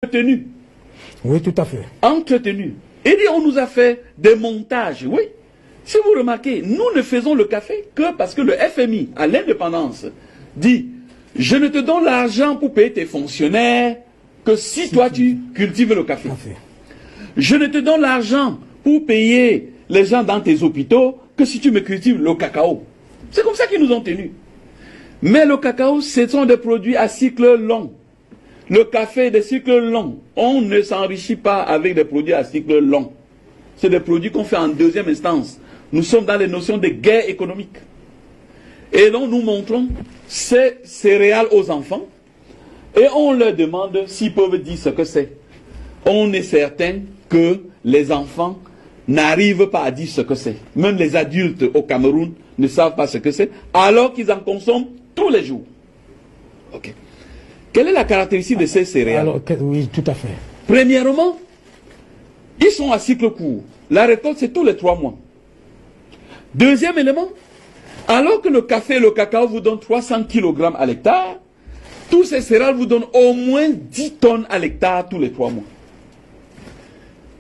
entretenu. Oui, tout à fait. Entretenu. Et dit, on nous a fait des montages, oui. Si vous remarquez, nous ne faisons le café que parce que le FMI, à l'indépendance, dit, je ne te donne l'argent pour payer tes fonctionnaires que si toi tu cultives le café. Je ne te donne l'argent pour payer les gens dans tes hôpitaux que si tu me cultives le cacao. C'est comme ça qu'ils nous ont tenus. Mais le cacao, ce sont des produits à cycle long. Le café, des cycles longs. On ne s'enrichit pas avec des produits à cycle long. C'est des produits qu'on fait en deuxième instance. Nous sommes dans les notions de guerre économique. Et donc nous montrons ces céréales aux enfants et on leur demande s'ils peuvent dire ce que c'est. On est certain que les enfants n'arrivent pas à dire ce que c'est. Même les adultes au Cameroun ne savent pas ce que c'est, alors qu'ils en consomment tous les jours. Ok. Quelle est la caractéristique de ces céréales? Alors, oui, tout à fait. Premièrement, ils sont à cycle court. La récolte, c'est tous les 3 mois. Deuxième élément, alors que le café et le cacao vous donnent 300 kg à l'hectare, tous ces céréales vous donnent au moins 10 tonnes à l'hectare tous les 3 mois.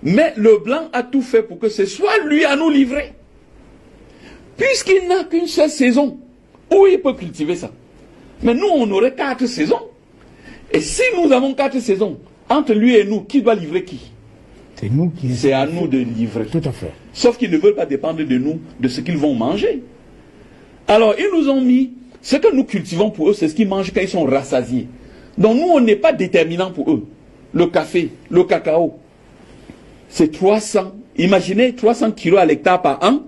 Mais le blanc a tout fait pour que ce soit lui à nous livrer. Puisqu'il n'a qu'une seule saison où il peut cultiver ça. Mais nous, on aurait 4 saisons. Et si nous avons 4 saisons, entre lui et nous, qui doit livrer qui? C'est nous qui... C'est à nous de livrer. Tout à fait. Sauf qu'ils ne veulent pas dépendre de nous, de ce qu'ils vont manger. Alors, ils nous ont mis, ce que nous cultivons pour eux, c'est ce qu'ils mangent quand ils sont rassasiés. Donc, nous, on n'est pas déterminant pour eux. Le café, le cacao, c'est 300. Imaginez 300 kilos à l'hectare par an,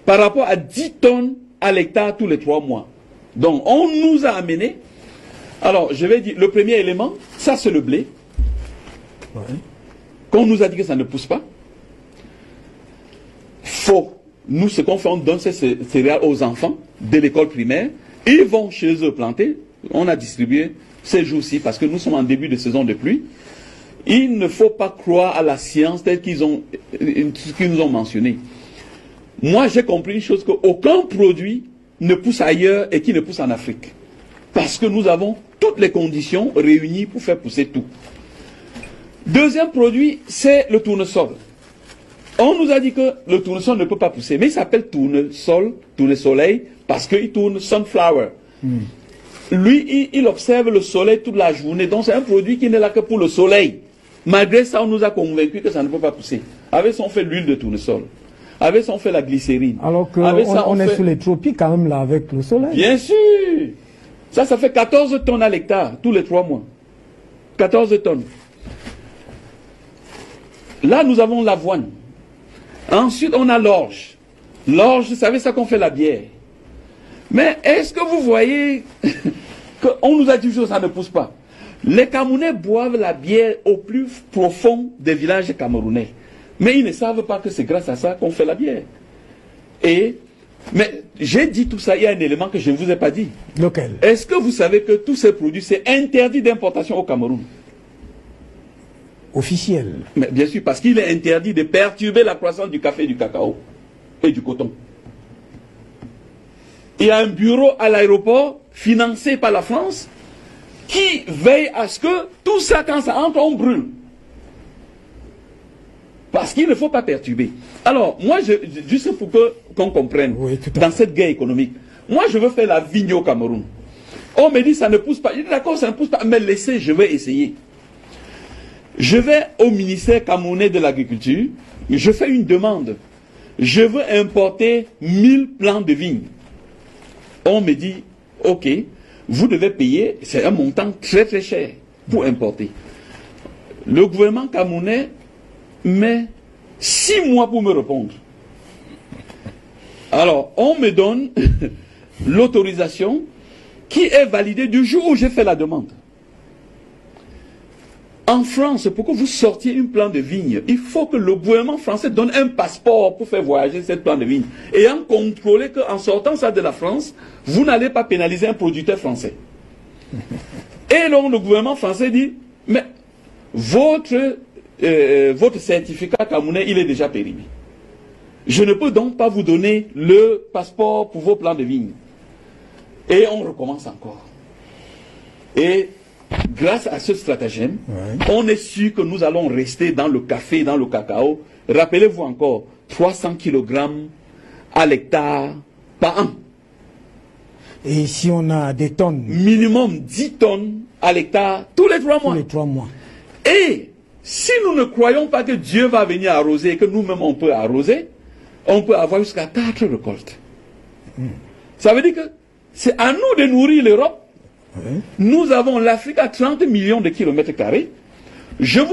par rapport à 10 tonnes à l'hectare tous les 3 mois. Donc, on nous a amené. Alors, je vais dire, le premier élément, ça c'est le blé. Ouais. Qu'on nous a dit que ça ne pousse pas. Faux. Nous, ce qu'on fait, on donne ces céréales aux enfants de l'école primaire. Ils vont chez eux planter. On a distribué ces jours-ci parce que nous sommes en début de saison de pluie. Il ne faut pas croire à la science telle qu'ils nous ont mentionné. Moi, j'ai compris une chose, qu'aucun produit ne pousse ailleurs et qui ne pousse en Afrique. Parce que nous avons toutes les conditions réunies pour faire pousser tout. Deuxième produit, c'est le tournesol. On nous a dit que le tournesol ne peut pas pousser, mais il s'appelle tournesoleil, parce qu'il tourne sunflower. Lui, il observe le soleil toute la journée, donc c'est un produit qui n'est là que pour le soleil. Malgré ça, on nous a convaincus que ça ne peut pas pousser. Avec ça, on fait l'huile de tournesol. Avec ça, on fait la glycérine. Alors qu'on est sous les tropiques quand même là, avec le soleil. Bien sûr. Ça fait 14 tonnes à l'hectare, tous les 3 mois. 14 tonnes. Là, nous avons l'avoine. Ensuite, on a l'orge. L'orge, vous savez ça qu'on fait la bière. Mais est-ce que vous voyez qu'on nous a dit que ça ne pousse pas? Les Camerounais boivent la bière au plus profond des villages camerounais. Mais ils ne savent pas que c'est grâce à ça qu'on fait la bière. Mais j'ai dit tout ça, il y a un élément que je ne vous ai pas dit. Lequel? Est-ce que vous savez que tous ces produits, c'est interdit d'importation au Cameroun? Officiel. Mais bien sûr, parce qu'il est interdit de perturber la croissance du café, du cacao et du coton. Il y a un bureau à l'aéroport financé par la France qui veille à ce que tout ça, quand ça entre, on brûle. Parce qu'il ne faut pas perturber. Alors, moi, juste pour qu'on comprenne, oui, dans cette guerre économique, moi, je veux faire la vigne au Cameroun. On me dit, ça ne pousse pas. Je dis, d'accord, ça ne pousse pas, mais laissez, je vais essayer. Je vais au ministère camerounais de l'agriculture, je fais une demande. Je veux importer 1000 plants de vignes. On me dit, ok, vous devez payer, c'est un montant très très cher pour importer. Le gouvernement camerounais met 6 mois pour me répondre. Alors, on me donne l'autorisation qui est validée du jour où j'ai fait la demande. En France, pour que vous sortiez une plante de vigne, il faut que le gouvernement français donne un passeport pour faire voyager cette plante de vigne. Ayant contrôlé qu'en sortant ça de la France, vous n'allez pas pénaliser un producteur français. Et donc le gouvernement français dit, mais votre certificat camerounais, il est déjà périmé. Je ne peux donc pas vous donner le passeport pour vos plants de vigne. Et on recommence encore. Et grâce à ce stratagème, on est sûr que nous allons rester dans le café, dans le cacao. Rappelez-vous encore, 300 kg à l'hectare par an. Et si on a des tonnes? Minimum 10 tonnes à l'hectare tous les 3 mois. Tous les 3 mois. Et si nous ne croyons pas que Dieu va venir arroser et que nous-mêmes on peut arroser, on peut avoir jusqu'à 4 récoltes. Ça veut dire que c'est à nous de nourrir l'Europe. Nous avons l'Afrique à 30 millions de kilomètres carrés. Je vous